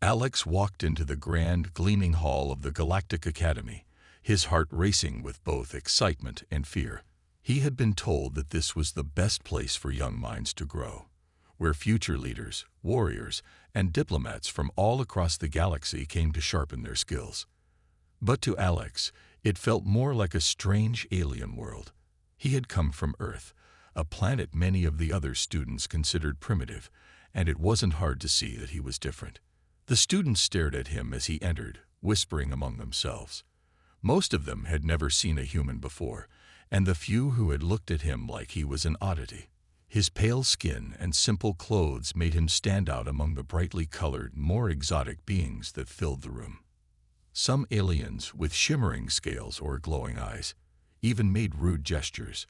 Alex walked into the grand, gleaming hall of the Galactic Academy, his heart racing with both excitement and fear. He had been told that this was the best place for young minds to grow, where future leaders, warriors, and diplomats from all across the galaxy came to sharpen their skills. But to Alex, it felt more like a strange alien world. He had come from Earth, a planet many of the other students considered primitive, and it wasn't hard to see that he was different. The students stared at him as he entered, whispering among themselves. Most of them had never seen a human before, and the few who had looked at him like he was an oddity. His pale skin and simple clothes made him stand out among the brightly colored, more exotic beings that filled the room. Some aliens with shimmering scales or glowing eyes even made rude gestures,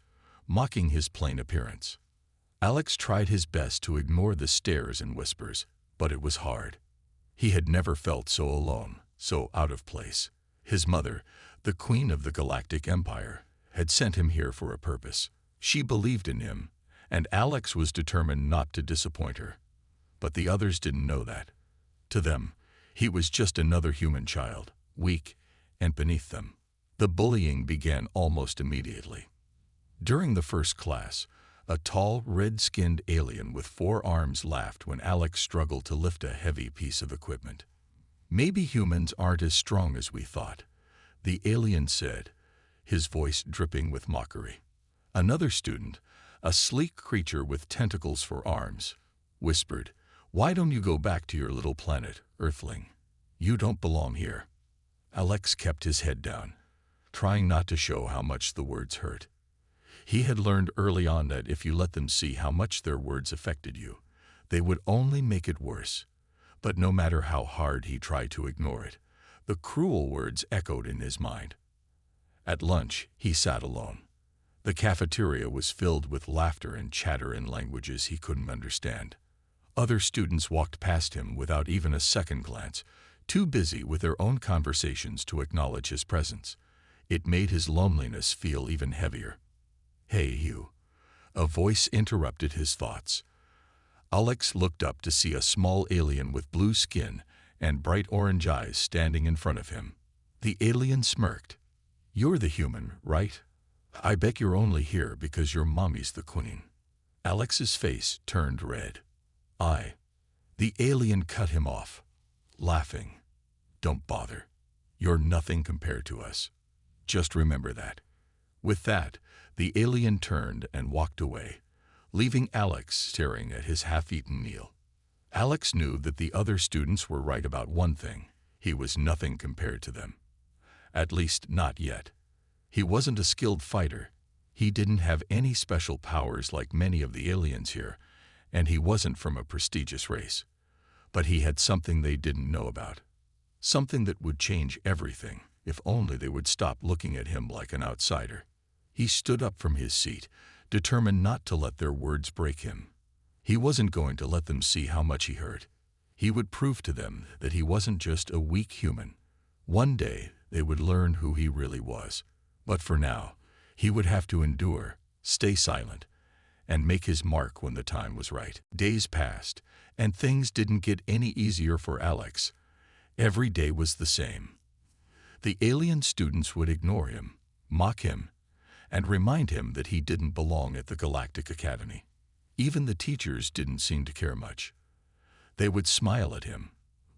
mocking his plain appearance. Alex tried his best to ignore the stares and whispers, but it was hard. He had never felt so alone, so out of place. His mother, the Queen of the Galactic Empire, had sent him here for a purpose. She believed in him, and Alex was determined not to disappoint her. But the others didn't know that. To them, he was just another human child, weak and beneath them. The bullying began almost immediately. During the first class, a tall, red-skinned alien with 4 arms laughed when Alex struggled to lift a heavy piece of equipment. "Maybe humans aren't as strong as we thought," the alien said, his voice dripping with mockery. Another student, a sleek creature with tentacles for arms, whispered, "Why don't you go back to your little planet, Earthling? You don't belong here." Alex kept his head down, trying not to show how much the words hurt. He had learned early on that if you let them see how much their words affected you, they would only make it worse. But no matter how hard he tried to ignore it, the cruel words echoed in his mind. At lunch, he sat alone. The cafeteria was filled with laughter and chatter in languages he couldn't understand. Other students walked past him without even a second glance, too busy with their own conversations to acknowledge his presence. It made his loneliness feel even heavier. "Hey, you," a voice interrupted his thoughts. Alex looked up to see a small alien with blue skin and bright orange eyes standing in front of him. The alien smirked. "You're the human, right? I bet you're only here because your mommy's the queen." Alex's face turned red. The alien cut him off, laughing. "Don't bother. You're nothing compared to us. Just remember that." With that, the alien turned and walked away, leaving Alex staring at his half-eaten meal. Alex knew that the other students were right about one thing: he was nothing compared to them. At least, not yet. He wasn't a skilled fighter. He didn't have any special powers like many of the aliens here, and he wasn't from a prestigious race. But he had something they didn't know about. Something that would change everything, if only they would stop looking at him like an outsider. He stood up from his seat, determined not to let their words break him. He wasn't going to let them see how much he hurt. He would prove to them that he wasn't just a weak human. One day, they would learn who he really was. But for now, he would have to endure, stay silent, and make his mark when the time was right. Days passed, and things didn't get any easier for Alex. Every day was the same. The alien students would ignore him, mock him, and remind him that he didn't belong at the Galactic Academy. Even the teachers didn't seem to care much. They would smile at him,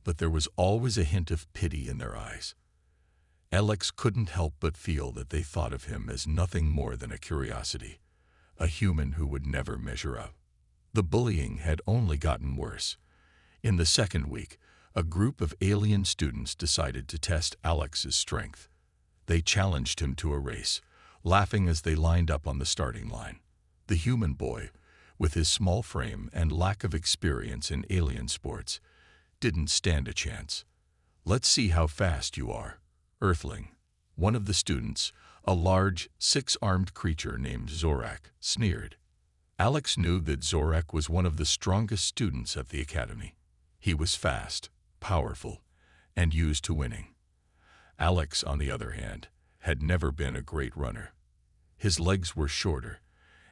but there was always a hint of pity in their eyes. Alex couldn't help but feel that they thought of him as nothing more than a curiosity, a human who would never measure up. The bullying had only gotten worse. In the second week, a group of alien students decided to test Alex's strength. They challenged him to a race, laughing as they lined up on the starting line. The human boy, with his small frame and lack of experience in alien sports, didn't stand a chance. "Let's see how fast you are, Earthling," one of the students, a large, 6-armed creature named Zorak, sneered. Alex knew that Zorak was one of the strongest students at the academy. He was fast, powerful, and used to winning. Alex, on the other hand, had never been a great runner. His legs were shorter,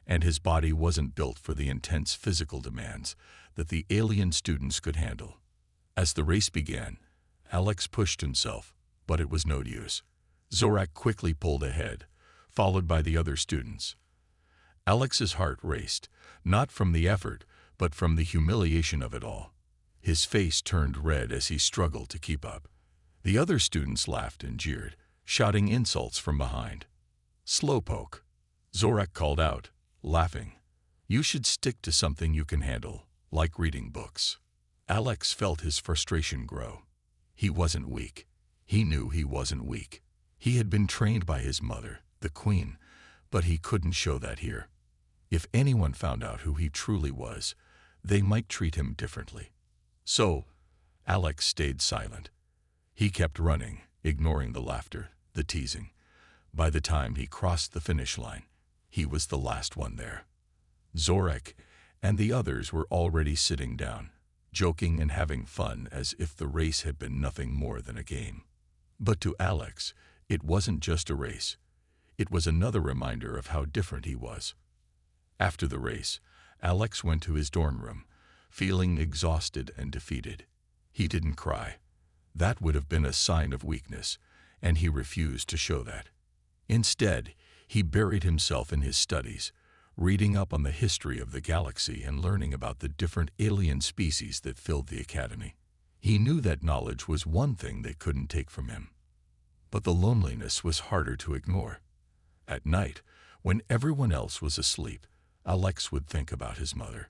and his body wasn't built for the intense physical demands that the alien students could handle. As the race began, Alex pushed himself, but it was no use. Zorak quickly pulled ahead, followed by the other students. Alex's heart raced, not from the effort, but from the humiliation of it all. His face turned red as he struggled to keep up. The other students laughed and jeered, shouting insults from behind. "Slowpoke," Zorak called out, laughing. "You should stick to something you can handle, like reading books." Alex felt his frustration grow. He wasn't weak. He knew he wasn't weak. He had been trained by his mother, the queen, but he couldn't show that here. If anyone found out who he truly was, they might treat him differently. So, Alex stayed silent. He kept running, ignoring the laughter, the teasing. By the time he crossed the finish line, he was the last one there. Zorak and the others were already sitting down, joking and having fun as if the race had been nothing more than a game. But to Alex, it wasn't just a race. It was another reminder of how different he was. After the race, Alex went to his dorm room, feeling exhausted and defeated. He didn't cry. That would have been a sign of weakness, and he refused to show that. Instead, he buried himself in his studies, reading up on the history of the galaxy and learning about the different alien species that filled the academy. He knew that knowledge was one thing they couldn't take from him. But the loneliness was harder to ignore. At night, when everyone else was asleep, Alex would think about his mother.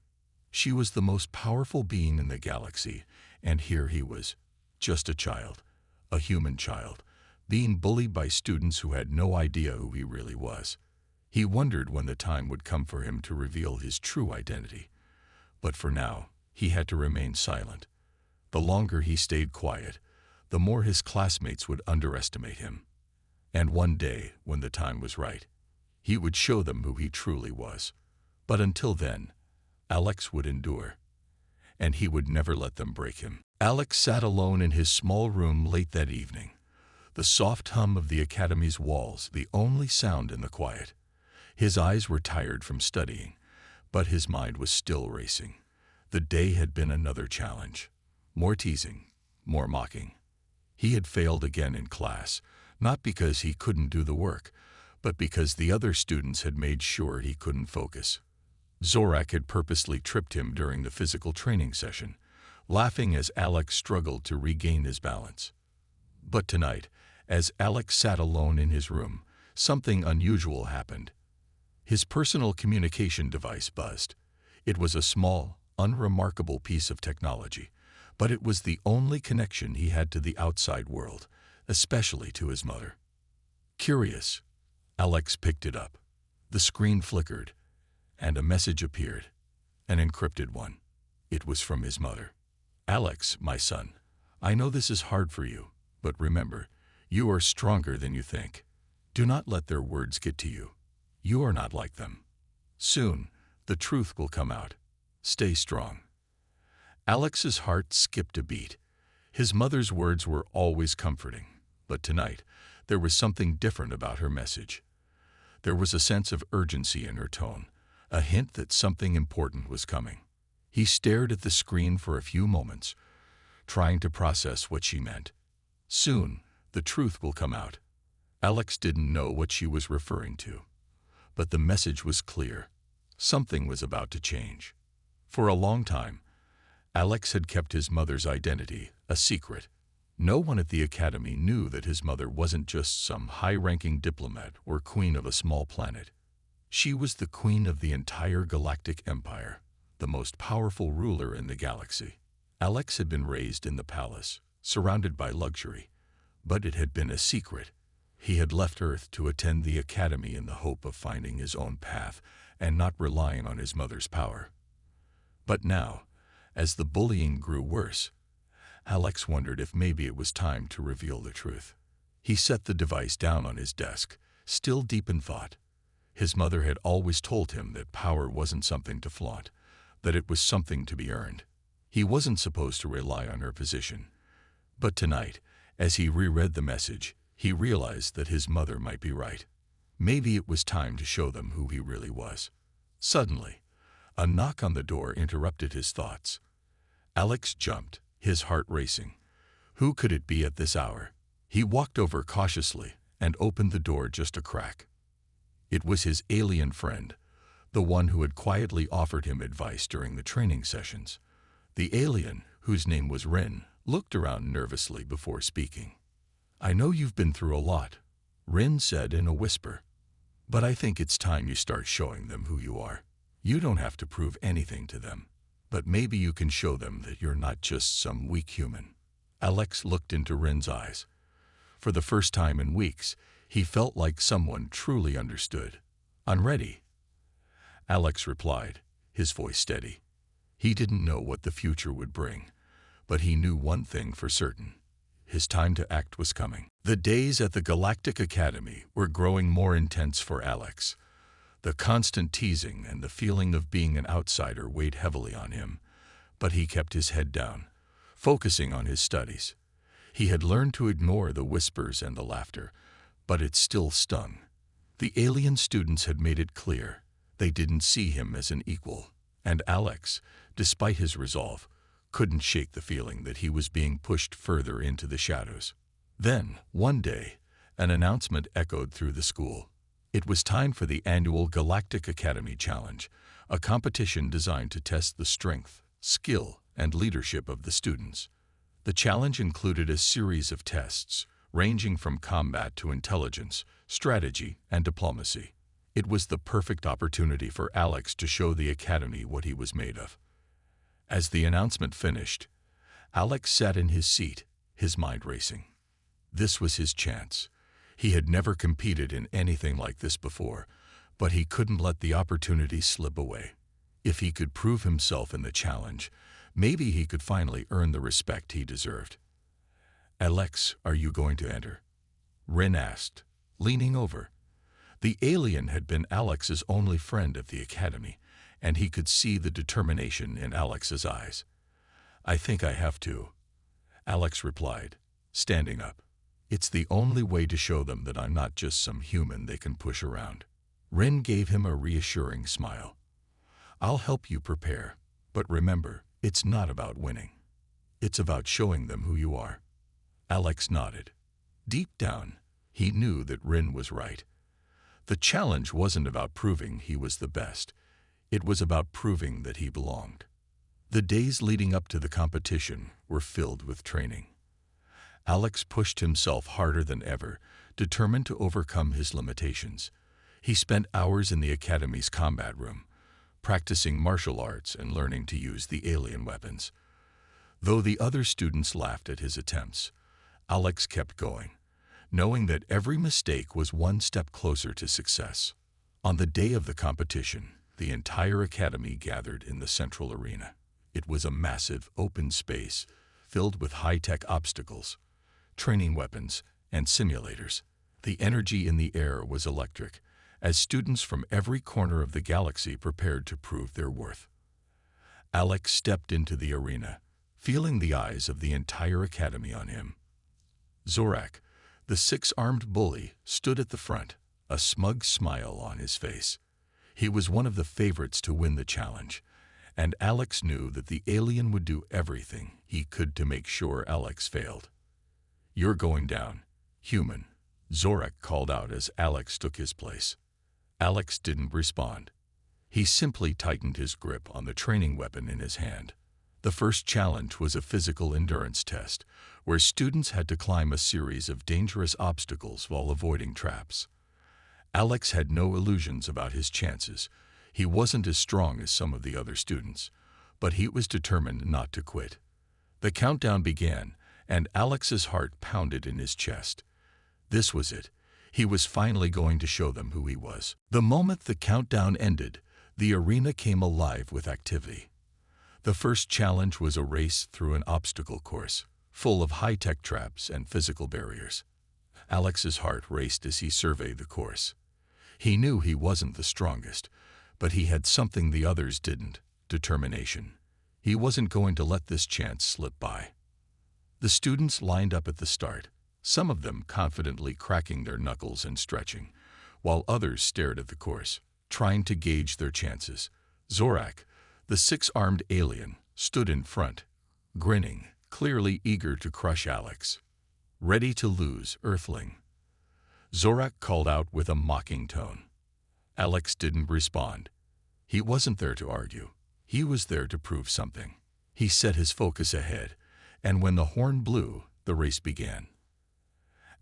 She was the most powerful being in the galaxy, and here he was, just a child, a human child, being bullied by students who had no idea who he really was. He wondered when the time would come for him to reveal his true identity. But for now, he had to remain silent. The longer he stayed quiet, the more his classmates would underestimate him. And one day, when the time was right, he would show them who he truly was. But until then, Alex would endure, and he would never let them break him. Alex sat alone in his small room late that evening, the soft hum of the academy's walls the only sound in the quiet. His eyes were tired from studying, but his mind was still racing. The day had been another challenge. More teasing, more mocking. He had failed again in class, not because he couldn't do the work, but because the other students had made sure he couldn't focus. Zorak had purposely tripped him during the physical training session, laughing as Alex struggled to regain his balance. But tonight, as Alex sat alone in his room, something unusual happened. His personal communication device buzzed. It was a small, unremarkable piece of technology, but it was the only connection he had to the outside world, especially to his mother. Curious, Alex picked it up. The screen flickered, and a message appeared, an encrypted one. It was from his mother. "Alex, my son, I know this is hard for you, but remember, you are stronger than you think. Do not let their words get to you. You are not like them. Soon, the truth will come out. Stay strong." Alex's heart skipped a beat. His mother's words were always comforting, but tonight, there was something different about her message. There was a sense of urgency in her tone, a hint that something important was coming. He stared at the screen for a few moments, trying to process what she meant. Soon, the truth will come out. Alex didn't know what she was referring to, but the message was clear. Something was about to change. For a long time, Alex had kept his mother's identity a secret. No one at the academy knew that his mother wasn't just some high-ranking diplomat or queen of a small planet. She was the queen of the entire Galactic Empire, the most powerful ruler in the galaxy. Alex had been raised in the palace, surrounded by luxury, but it had been a secret. He had left Earth to attend the academy in the hope of finding his own path and not relying on his mother's power. But now, as the bullying grew worse, Alex wondered if maybe it was time to reveal the truth. He set the device down on his desk, still deep in thought. His mother had always told him that power wasn't something to flaunt, that it was something to be earned. He wasn't supposed to rely on her position. But tonight, as he reread the message, he realized that his mother might be right. Maybe it was time to show them who he really was. Suddenly, a knock on the door interrupted his thoughts. Alex jumped, his heart racing. Who could it be at this hour? He walked over cautiously and opened the door just a crack. It was his alien friend, the one who had quietly offered him advice during the training sessions. The alien, whose name was Rin, looked around nervously before speaking. "I know you've been through a lot," Rin said in a whisper. "But I think it's time you start showing them who you are. You don't have to prove anything to them, but maybe you can show them that you're not just some weak human." Alex looked into Rin's eyes. For the first time in weeks, he felt like someone truly understood. "I'm ready," Alex replied, his voice steady. He didn't know what the future would bring, but he knew one thing for certain. His time to act was coming. The days at the Galactic Academy were growing more intense for Alex. The constant teasing and the feeling of being an outsider weighed heavily on him, but he kept his head down, focusing on his studies. He had learned to ignore the whispers and the laughter, but it still stung. The alien students had made it clear they didn't see him as an equal, and Alex, despite his resolve, couldn't shake the feeling that he was being pushed further into the shadows. Then, one day, an announcement echoed through the school. It was time for the annual Galactic Academy Challenge, a competition designed to test the strength, skill, and leadership of the students. The challenge included a series of tests, ranging from combat to intelligence, strategy, and diplomacy. It was the perfect opportunity for Alex to show the Academy what he was made of. As the announcement finished, Alex sat in his seat, his mind racing. This was his chance. He had never competed in anything like this before, but he couldn't let the opportunity slip away. If he could prove himself in the challenge, maybe he could finally earn the respect he deserved. "Alex, are you going to enter?" Rin asked, leaning over. The alien had been Alex's only friend at the academy, and he could see the determination in Alex's eyes. "I think I have to," Alex replied, standing up. "It's the only way to show them that I'm not just some human they can push around." Rin gave him a reassuring smile. "I'll help you prepare, but remember, it's not about winning. It's about showing them who you are." Alex nodded. Deep down, he knew that Rin was right. The challenge wasn't about proving he was the best. It was about proving that he belonged. The days leading up to the competition were filled with training. Alex pushed himself harder than ever, determined to overcome his limitations. He spent hours in the Academy's combat room, practicing martial arts and learning to use the alien weapons. Though the other students laughed at his attempts, Alex kept going, knowing that every mistake was one step closer to success. On the day of the competition, the entire academy gathered in the central arena. It was a massive, open space filled with high-tech obstacles, training weapons, and simulators. The energy in the air was electric, as students from every corner of the galaxy prepared to prove their worth. Alex stepped into the arena, feeling the eyes of the entire academy on him. Zorak, the six-armed bully, stood at the front, a smug smile on his face. He was one of the favorites to win the challenge, and Alex knew that the alien would do everything he could to make sure Alex failed. "You're going down, human," Zorak called out as Alex took his place. Alex didn't respond. He simply tightened his grip on the training weapon in his hand. The first challenge was a physical endurance test, where students had to climb a series of dangerous obstacles while avoiding traps. Alex had no illusions about his chances. He wasn't as strong as some of the other students, but he was determined not to quit. The countdown began, and Alex's heart pounded in his chest. This was it. He was finally going to show them who he was. The moment the countdown ended, the arena came alive with activity. The first challenge was a race through an obstacle course, full of high-tech traps and physical barriers. Alex's heart raced as he surveyed the course. He knew he wasn't the strongest, but he had something the others didn't: determination. He wasn't going to let this chance slip by. The students lined up at the start, some of them confidently cracking their knuckles and stretching, while others stared at the course, trying to gauge their chances. Zorak, the six-armed alien, stood in front, grinning, clearly eager to crush Alex. "Ready to lose, Earthling?" Zorak called out with a mocking tone. Alex didn't respond. He wasn't there to argue. He was there to prove something. He set his focus ahead, and when the horn blew, the race began.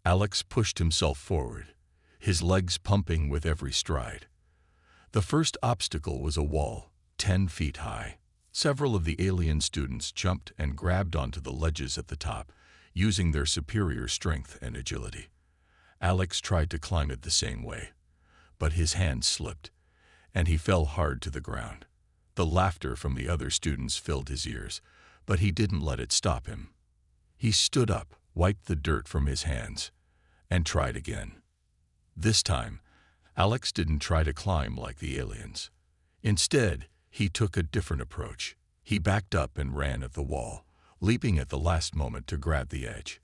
Alex pushed himself forward, his legs pumping with every stride. The first obstacle was a wall, 10 feet high. Several of the alien students jumped and grabbed onto the ledges at the top, using their superior strength and agility. Alex tried to climb it the same way, but his hands slipped, and he fell hard to the ground. The laughter from the other students filled his ears, but he didn't let it stop him. He stood up, wiped the dirt from his hands, and tried again. This time, Alex didn't try to climb like the aliens. Instead, he took a different approach. He backed up and ran at the wall, leaping at the last moment to grab the edge.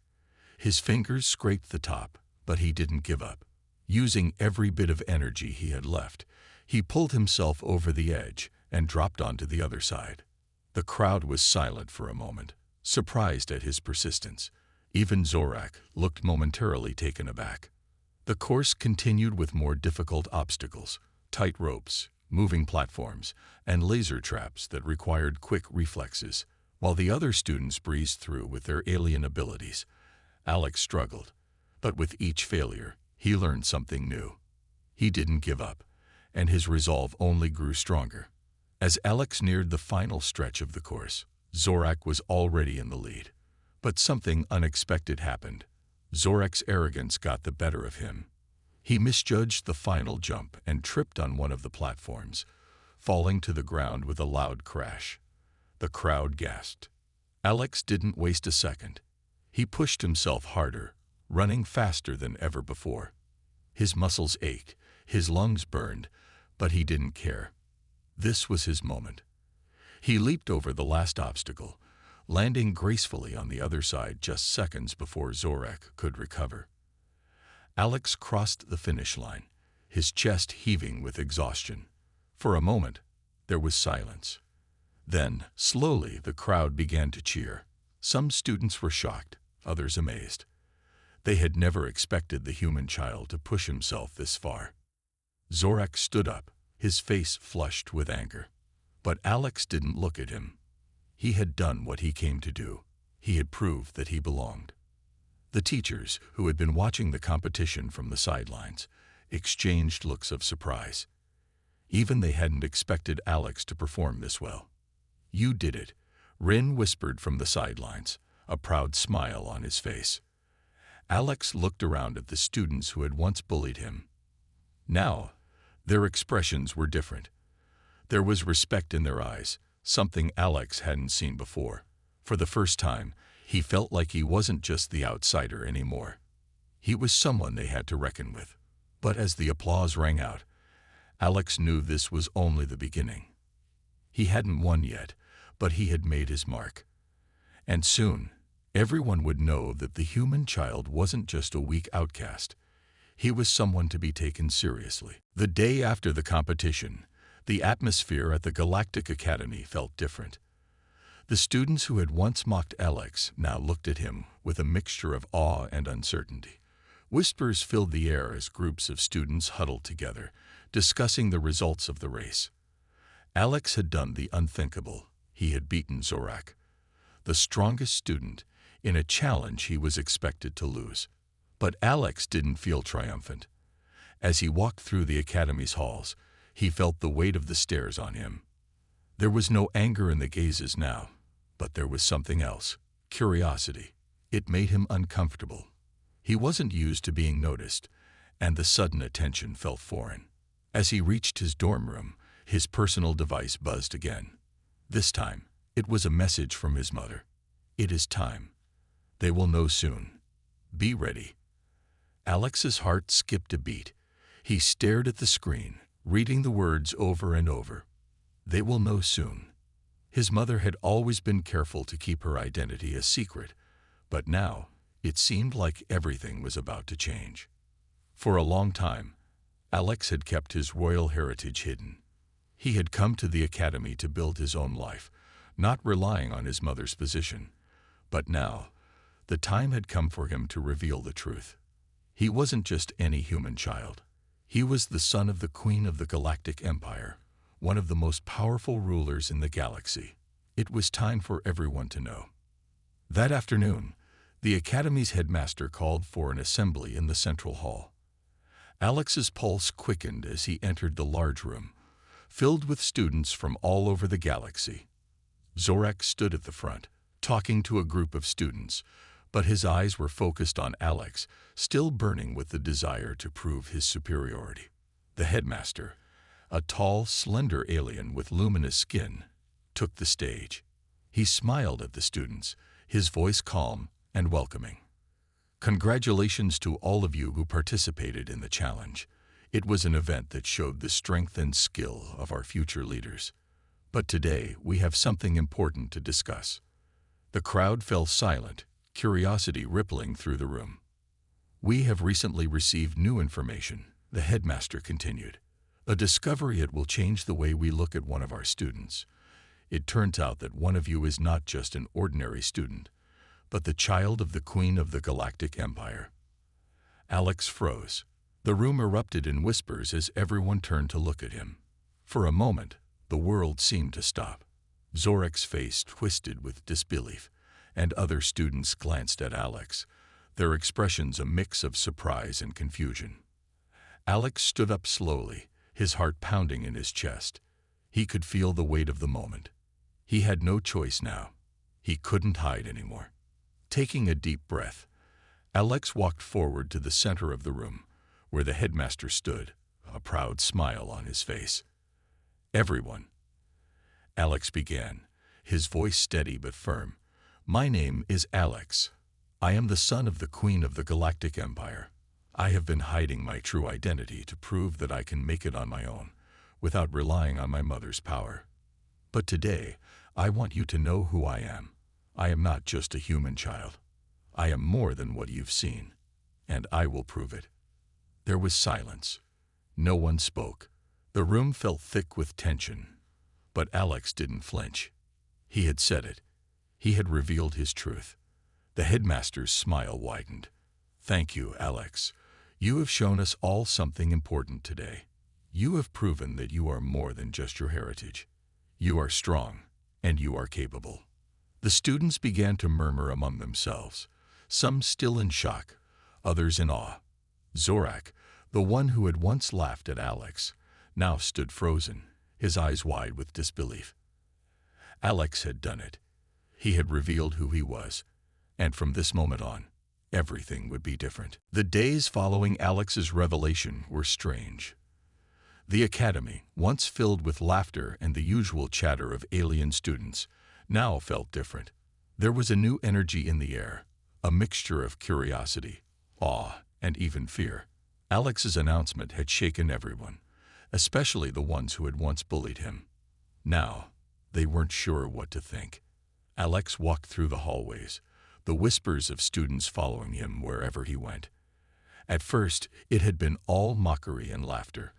His fingers scraped the top, but he didn't give up. Using every bit of energy he had left, he pulled himself over the edge and dropped onto the other side. The crowd was silent for a moment, surprised at his persistence. Even Zorak looked momentarily taken aback. The course continued with more difficult obstacles, tight ropes, moving platforms, and laser traps that required quick reflexes. While the other students breezed through with their alien abilities, Alex struggled. But with each failure, he learned something new. He didn't give up, and his resolve only grew stronger. As Alex neared the final stretch of the course, Zorak was already in the lead. But something unexpected happened. Zorak's arrogance got the better of him. He misjudged the final jump and tripped on one of the platforms, falling to the ground with a loud crash. The crowd gasped. Alex didn't waste a second. He pushed himself harder, running faster than ever before. His muscles ached, his lungs burned, but he didn't care. This was his moment. He leaped over the last obstacle, landing gracefully on the other side just seconds before Zorak could recover. Alex crossed the finish line, his chest heaving with exhaustion. For a moment, there was silence. Then, slowly, the crowd began to cheer. Some students were shocked, others amazed. They had never expected the human child to push himself this far. Zorak stood up, his face flushed with anger. But Alex didn't look at him. He had done what he came to do. He had proved that he belonged. The teachers, who had been watching the competition from the sidelines, exchanged looks of surprise. Even they hadn't expected Alex to perform this well. "You did it," Rin whispered from the sidelines, a proud smile on his face. Alex looked around at the students who had once bullied him. Now, their expressions were different. There was respect in their eyes, something Alex hadn't seen before. For the first time, he felt like he wasn't just the outsider anymore. He was someone they had to reckon with. But as the applause rang out, Alex knew this was only the beginning. He hadn't won yet, but he had made his mark. And soon, everyone would know that the human child wasn't just a weak outcast. He was someone to be taken seriously. The day after the competition, the atmosphere at the Galactic Academy felt different. The students who had once mocked Alex now looked at him with a mixture of awe and uncertainty. Whispers filled the air as groups of students huddled together, discussing the results of the race. Alex had done the unthinkable. He had beaten Zorak, the strongest student, in a challenge he was expected to lose. But Alex didn't feel triumphant. As he walked through the academy's halls, he felt the weight of the stairs on him. There was no anger in the gazes now, but there was something else, curiosity. It made him uncomfortable. He wasn't used to being noticed, and the sudden attention felt foreign. As he reached his dorm room, his personal device buzzed again. This time, it was a message from his mother. "It is time. They will know soon. Be ready." Alex's heart skipped a beat. He stared at the screen, reading the words over and over. They will know soon. His mother had always been careful to keep her identity a secret, but now it seemed like everything was about to change. For a long time, Alex had kept his royal heritage hidden. He had come to the academy to build his own life, not relying on his mother's position. But now, the time had come for him to reveal the truth. He wasn't just any human child. He was the son of the Queen of the Galactic Empire, one of the most powerful rulers in the galaxy. It was time for everyone to know. That afternoon, the Academy's headmaster called for an assembly in the central hall. Alex's pulse quickened as he entered the large room, filled with students from all over the galaxy. Zorak stood at the front, talking to a group of students, but his eyes were focused on Alex, still burning with the desire to prove his superiority. The headmaster, a tall, slender alien with luminous skin, took the stage. He smiled at the students, his voice calm and welcoming. Congratulations to all of you who participated in the challenge. It was an event that showed the strength and skill of our future leaders. But today we have something important to discuss. The crowd fell silent, curiosity rippling through the room. We have recently received new information, the headmaster continued. A discovery that will change the way we look at one of our students. It turns out that one of you is not just an ordinary student, but the child of the Queen of the Galactic Empire. Alex froze. The room erupted in whispers as everyone turned to look at him. For a moment, the world seemed to stop. Zorak's face twisted with disbelief, and other students glanced at Alex, their expressions a mix of surprise and confusion. Alex stood up slowly, his heart pounding in his chest. He could feel the weight of the moment. He had no choice now. He couldn't hide anymore. Taking a deep breath, Alex walked forward to the center of the room, where the headmaster stood, a proud smile on his face. Everyone. Alex began, his voice steady but firm. My name is Alex. I am the son of the Queen of the Galactic Empire. I have been hiding my true identity to prove that I can make it on my own, without relying on my mother's power. But today, I want you to know who I am. I am not just a human child. I am more than what you've seen, and I will prove it. There was silence. No one spoke. The room felt thick with tension. But Alex didn't flinch. He had said it. He had revealed his truth. The headmaster's smile widened. Thank you, Alex. You have shown us all something important today. You have proven that you are more than just your heritage. You are strong, and you are capable. The students began to murmur among themselves, some still in shock, others in awe. Zorak, the one who had once laughed at Alex, now stood frozen, his eyes wide with disbelief. Alex had done it. He had revealed who he was, and from this moment on, everything would be different. The days following Alex's revelation were strange. The academy, once filled with laughter and the usual chatter of alien students, now felt different. There was a new energy in the air, a mixture of curiosity, awe, and even fear. Alex's announcement had shaken everyone, especially the ones who had once bullied him. Now, they weren't sure what to think. Alex walked through the hallways, the whispers of students following him wherever he went. At first, it had been all mockery and laughter,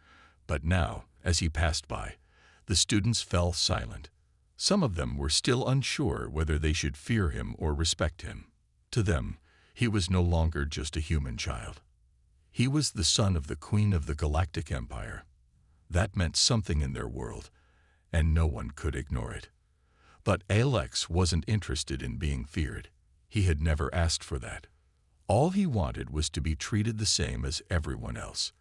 but now, as he passed by, the students fell silent. Some of them were still unsure whether they should fear him or respect him. To them, he was no longer just a human child. He was the son of the Queen of the Galactic Empire. That meant something in their world, and no one could ignore it. But Alex wasn't interested in being feared. He had never asked for that. All he wanted was to be treated the same as everyone else.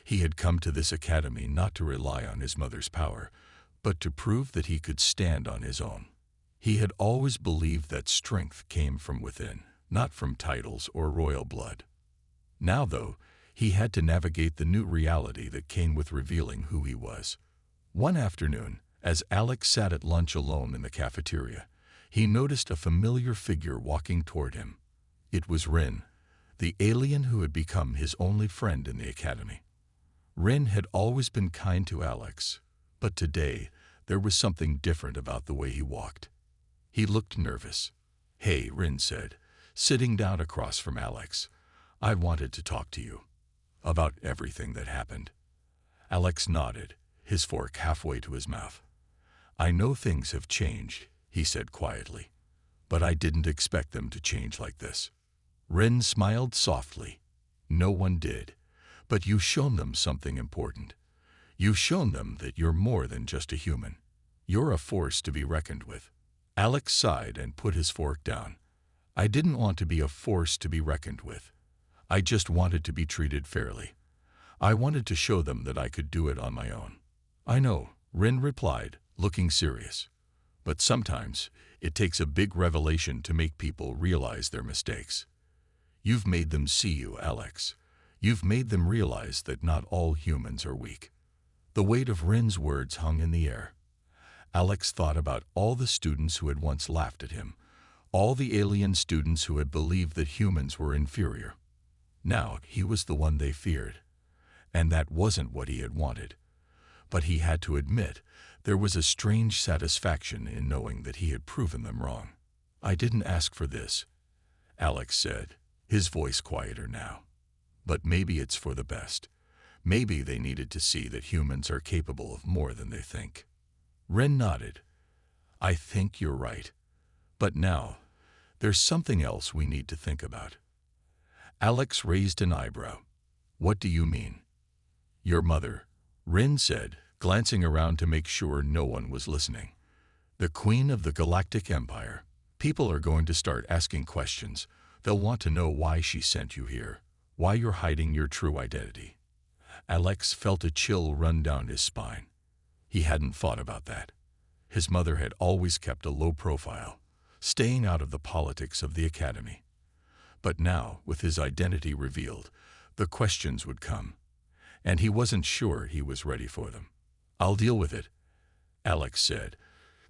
He had come to this academy not to rely on his mother's power, but to prove that he could stand on his own. He had always believed that strength came from within, not from titles or royal blood. Now, though, he had to navigate the new reality that came with revealing who he was. One afternoon, as Alex sat at lunch alone in the cafeteria, he noticed a familiar figure walking toward him. It was Rin, the alien who had become his only friend in the academy. Rin had always been kind to Alex, but today there was something different about the way he walked. He looked nervous. "Hey," Rin said, sitting down across from Alex. "I wanted to talk to you about everything that happened." Alex nodded, his fork halfway to his mouth. "I know things have changed," he said quietly, But I didn't expect them to change like this. Ren smiled softly. No one did. But you've shown them something important. You've shown them that you're more than just a human. You're a force to be reckoned with. Alex sighed and put his fork down. I didn't want to be a force to be reckoned with. I just wanted to be treated fairly. I wanted to show them that I could do it on my own. I know, Ren replied, looking serious. But sometimes it takes a big revelation to make people realize their mistakes. You've made them see you, Alex. You've made them realize that not all humans are weak. The weight of Ren's words hung in the air. Alex thought about all the students who had once laughed at him, all the alien students who had believed that humans were inferior. Now he was the one they feared. And that wasn't what he had wanted. But he had to admit there was a strange satisfaction in knowing that he had proven them wrong. I didn't ask for this, Alex said, his voice quieter now. But maybe it's for the best. Maybe they needed to see that humans are capable of more than they think. Ren nodded. I think you're right. But now, there's something else we need to think about. Alex raised an eyebrow. What do you mean? Your mother, Ren said, glancing around to make sure no one was listening. The Queen of the Galactic Empire. People are going to start asking questions. They'll want to know why she sent you here, why you're hiding your true identity. Alex felt a chill run down his spine. He hadn't thought about that. His mother had always kept a low profile, staying out of the politics of the academy. But now, with his identity revealed, the questions would come, and he wasn't sure he was ready for them. I'll deal with it, Alex said,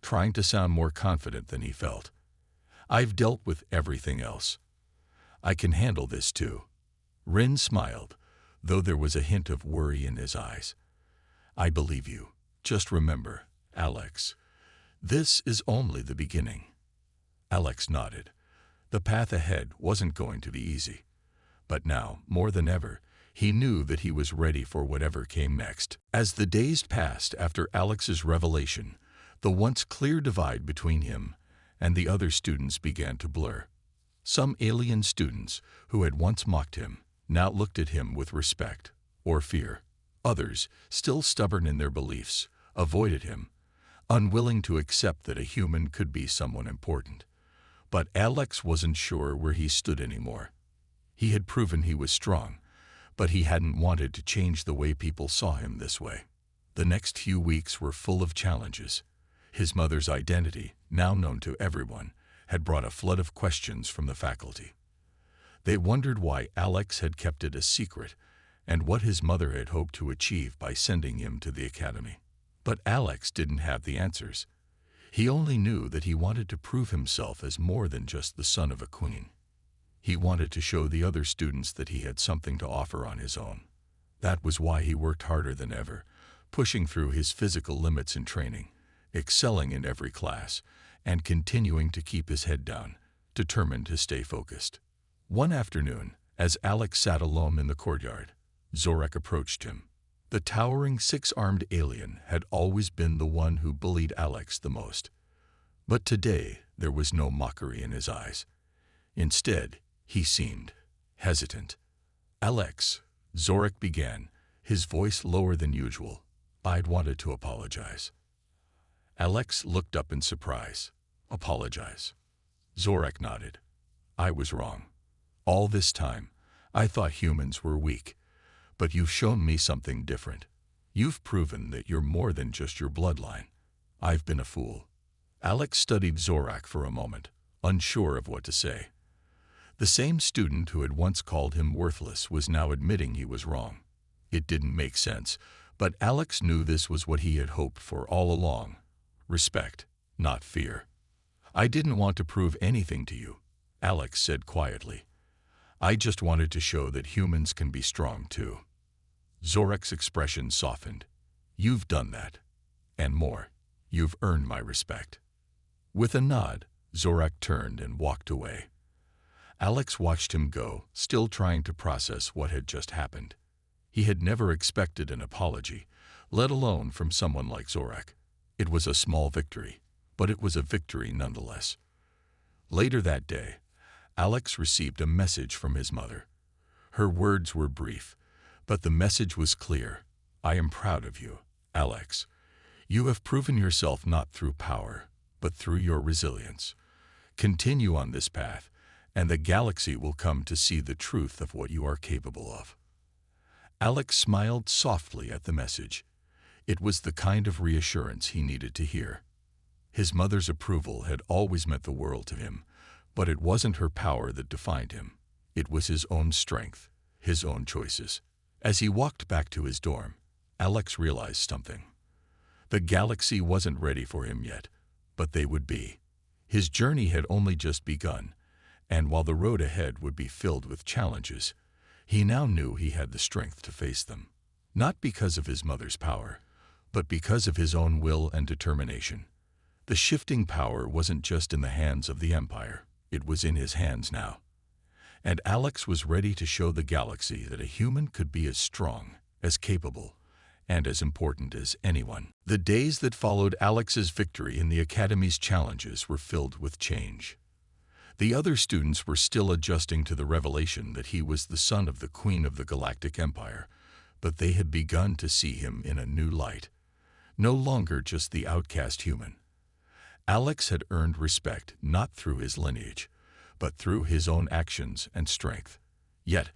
trying to sound more confident than he felt. I've dealt with everything else. I can handle this too. Ren smiled, though there was a hint of worry in his eyes. I believe you. Just remember, Alex, this is only the beginning. Alex nodded. The path ahead wasn't going to be easy. But now, more than ever, he knew that he was ready for whatever came next. As the days passed after Alex's revelation, the once clear divide between him and the other students began to blur. Some alien students, who had once mocked him, now looked at him with respect or fear. Others, still stubborn in their beliefs, avoided him, unwilling to accept that a human could be someone important. But Alex wasn't sure where he stood anymore. He had proven he was strong, but he hadn't wanted to change the way people saw him this way. The next few weeks were full of challenges. His mother's identity, now known to everyone, had brought a flood of questions from the faculty. They wondered why Alex had kept it a secret and what his mother had hoped to achieve by sending him to the academy. But Alex didn't have the answers. He only knew that he wanted to prove himself as more than just the son of a queen. He wanted to show the other students that he had something to offer on his own. That was why he worked harder than ever, pushing through his physical limits in training, excelling in every class, and continuing to keep his head down, determined to stay focused. One afternoon, as Alex sat alone in the courtyard, Zorak approached him. The towering six-armed alien had always been the one who bullied Alex the most. But today, there was no mockery in his eyes. Instead, he seemed hesitant. Alex, Zorak began, his voice lower than usual. I'd wanted to apologize. Alex looked up in surprise. Apologize? Zorak nodded. I was wrong. All this time, I thought humans were weak. But you've shown me something different. You've proven that you're more than just your bloodline. I've been a fool. Alex studied Zorak for a moment, unsure of what to say. The same student who had once called him worthless was now admitting he was wrong. It didn't make sense, but Alex knew this was what he had hoped for all along. Respect, not fear. I didn't want to prove anything to you, Alex said quietly. I just wanted to show that humans can be strong too. Zorak's expression softened. You've done that. And more. You've earned my respect. With a nod, Zorak turned and walked away. Alex watched him go, still trying to process what had just happened. He had never expected an apology, let alone from someone like Zorak. It was a small victory, but it was a victory nonetheless. Later that day, Alex received a message from his mother. Her words were brief, but the message was clear. I am proud of you, Alex. You have proven yourself not through power, but through your resilience. Continue on this path, and the galaxy will come to see the truth of what you are capable of. Alex smiled softly at the message. It was the kind of reassurance he needed to hear. His mother's approval had always meant the world to him, but it wasn't her power that defined him. It was his own strength, his own choices. As he walked back to his dorm, Alex realized something. The galaxy wasn't ready for him yet, but they would be. His journey had only just begun, and while the road ahead would be filled with challenges, he now knew he had the strength to face them. Not because of his mother's power, but because of his own will and determination. The shifting power wasn't just in the hands of the Empire, it was in his hands now. And Alex was ready to show the galaxy that a human could be as strong, as capable, and as important as anyone. The days that followed Alex's victory in the Academy's challenges were filled with change. The other students were still adjusting to the revelation that he was the son of the Queen of the Galactic Empire, but they had begun to see him in a new light. No longer just the outcast human. Alex had earned respect not through his lineage, but through his own actions and strength. Yet,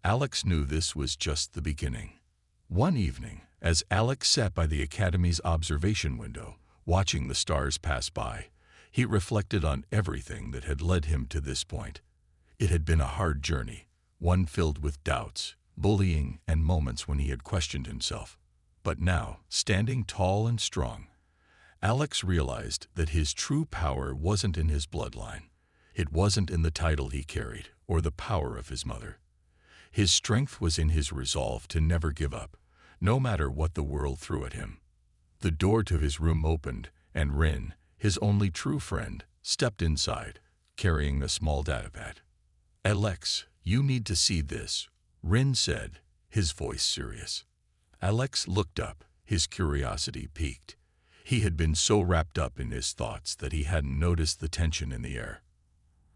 Alex knew this was just the beginning. One evening, as Alex sat by the Academy's observation window, watching the stars pass by, he reflected on everything that had led him to this point. It had been a hard journey, one filled with doubts, bullying, and moments when he had questioned himself. But now, standing tall and strong, Alex realized that his true power wasn't in his bloodline. It wasn't in the title he carried or the power of his mother. His strength was in his resolve to never give up, no matter what the world threw at him. The door to his room opened, and Rin, his only true friend, stepped inside, carrying a small datapad. "Alex, you need to see this," Rin said, his voice serious. Alex looked up, his curiosity piqued. He had been so wrapped up in his thoughts that he hadn't noticed the tension in the air.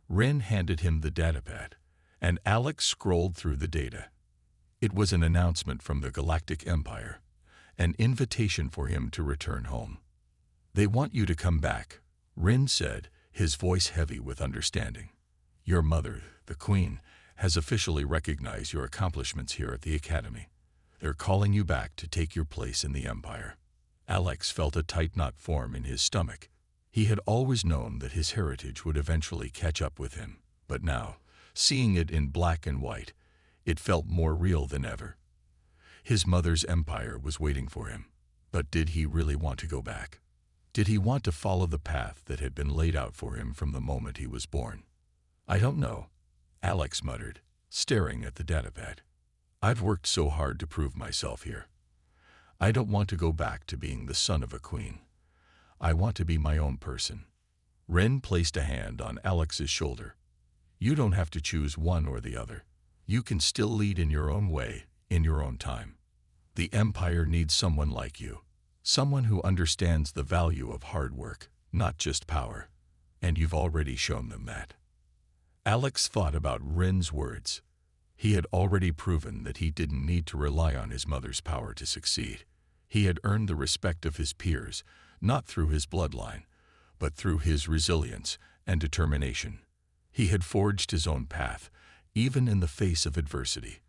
Rin handed him the datapad, and Alex scrolled through the data. It was an announcement from the Galactic Empire, an invitation for him to return home. "They want you to come back," Rin said, his voice heavy with understanding. "Your mother, the Queen, has officially recognized your accomplishments here at the Academy. They're calling you back to take your place in the Empire." Alex felt a tight knot form in his stomach. He had always known that his heritage would eventually catch up with him, but now, seeing it in black and white, it felt more real than ever. His mother's empire was waiting for him, but did he really want to go back? Did he want to follow the path that had been laid out for him from the moment he was born? "I don't know," Alex muttered, staring at the datapad. "I've worked so hard to prove myself here. I don't want to go back to being the son of a queen. I want to be my own person." Ren placed a hand on Alex's shoulder. "You don't have to choose one or the other. You can still lead in your own way, in your own time. The Empire needs someone like you, someone who understands the value of hard work, not just power, and you've already shown them that." Alex thought about Ren's words. He had already proven that he didn't need to rely on his mother's power to succeed. He had earned the respect of his peers, not through his bloodline, but through his resilience and determination. He had forged his own path, even in the face of adversity.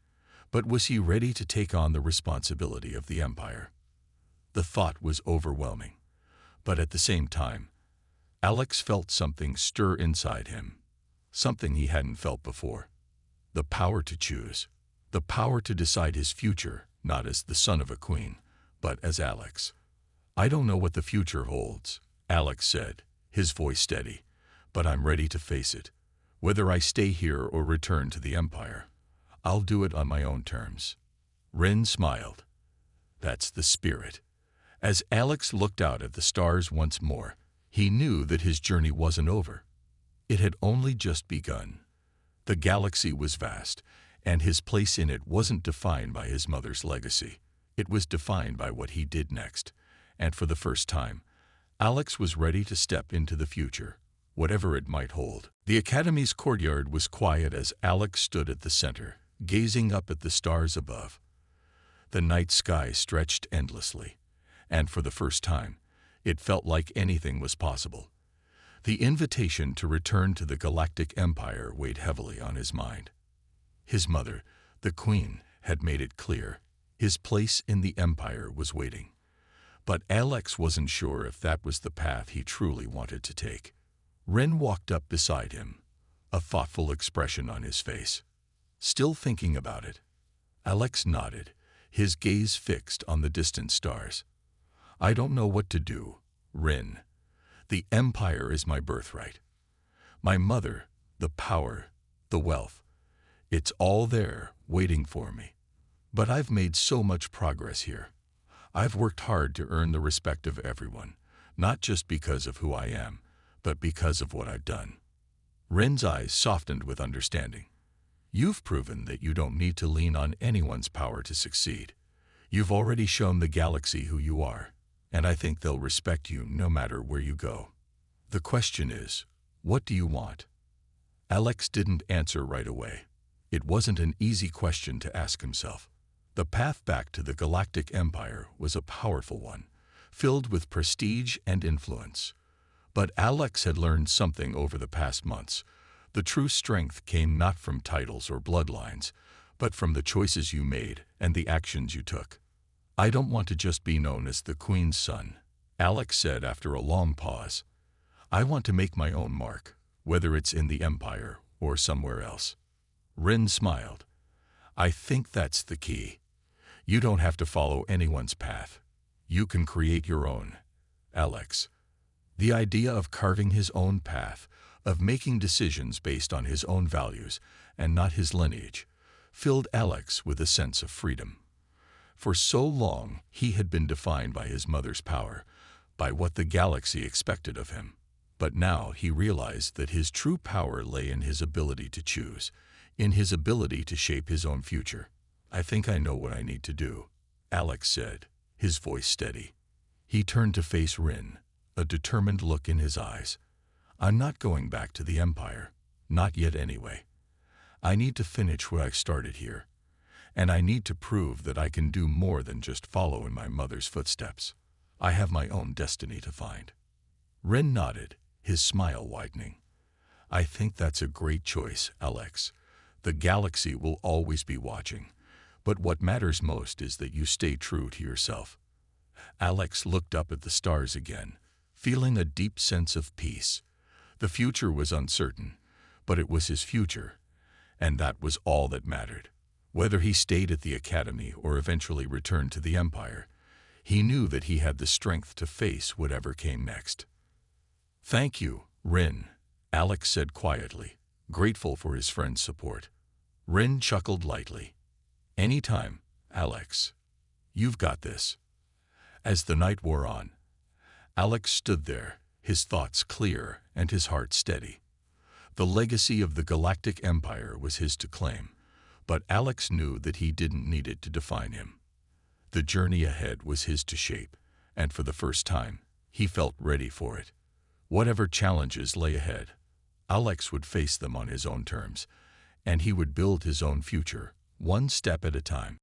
But was he ready to take on the responsibility of the Empire? The thought was overwhelming, but at the same time, Alex felt something stir inside him, something he hadn't felt before. The power to choose, the power to decide his future, not as the son of a queen, but as Alex. "I don't know what the future holds," Alex said, his voice steady, "but I'm ready to face it. Whether I stay here or return to the Empire, I'll do it on my own terms." Ren smiled. "That's the spirit." As Alex looked out at the stars once more, he knew that his journey wasn't over. It had only just begun. The galaxy was vast, and his place in it wasn't defined by his mother's legacy. It was defined by what he did next, and for the first time, Alex was ready to step into the future, whatever it might hold. The academy's courtyard was quiet as Alex stood at the center, gazing up at the stars above. The night sky stretched endlessly, and for the first time, it felt like anything was possible. The invitation to return to the Galactic Empire weighed heavily on his mind. His mother, the Queen, had made it clear. His place in the Empire was waiting. But Alex wasn't sure if that was the path he truly wanted to take. Ren walked up beside him, a thoughtful expression on his face. Still thinking about it? Alex nodded, his gaze fixed on the distant stars. I don't know what to do, Ren. The Empire is my birthright. My mother, the power, the wealth. It's all there, waiting for me. But I've made so much progress here. I've worked hard to earn the respect of everyone, not just because of who I am, but because of what I've done. Ren's eyes softened with understanding. You've proven that you don't need to lean on anyone's power to succeed. You've already shown the galaxy who you are, and I think they'll respect you no matter where you go. The question is, what do you want? Alex didn't answer right away. It wasn't an easy question to ask himself. The path back to the Galactic Empire was a powerful one, filled with prestige and influence. But Alex had learned something over the past months. The true strength came not from titles or bloodlines, but from the choices you made and the actions you took. I don't want to just be known as the Queen's son, Alex said after a long pause. I want to make my own mark, whether it's in the Empire or somewhere else. Ren smiled. I think that's the key. You don't have to follow anyone's path. You can create your own, Alex. The idea of carving his own path, of making decisions based on his own values and not his lineage, filled Alex with a sense of freedom. For so long, he had been defined by his mother's power, by what the galaxy expected of him. But now he realized that his true power lay in his ability to choose, in his ability to shape his own future. I think I know what I need to do, Alex said, his voice steady. He turned to face Rin, a determined look in his eyes. I'm not going back to the Empire, not yet anyway. I need to finish what I've started here, and I need to prove that I can do more than just follow in my mother's footsteps. I have my own destiny to find. Rin nodded, his smile widening. I think that's a great choice, Alex. The galaxy will always be watching, but what matters most is that you stay true to yourself. Alex looked up at the stars again, feeling a deep sense of peace. The future was uncertain, but it was his future, and that was all that mattered. Whether he stayed at the academy or eventually returned to the Empire, he knew that he had the strength to face whatever came next. Thank you, Rin, Alex said quietly, grateful for his friend's support. Rin chuckled lightly. Anytime, Alex. You've got this. As the night wore on, Alex stood there, his thoughts clear and his heart steady. The legacy of the Galactic Empire was his to claim, but Alex knew that he didn't need it to define him. The journey ahead was his to shape, and for the first time, he felt ready for it. Whatever challenges lay ahead, Alex would face them on his own terms, and he would build his own future, one step at a time.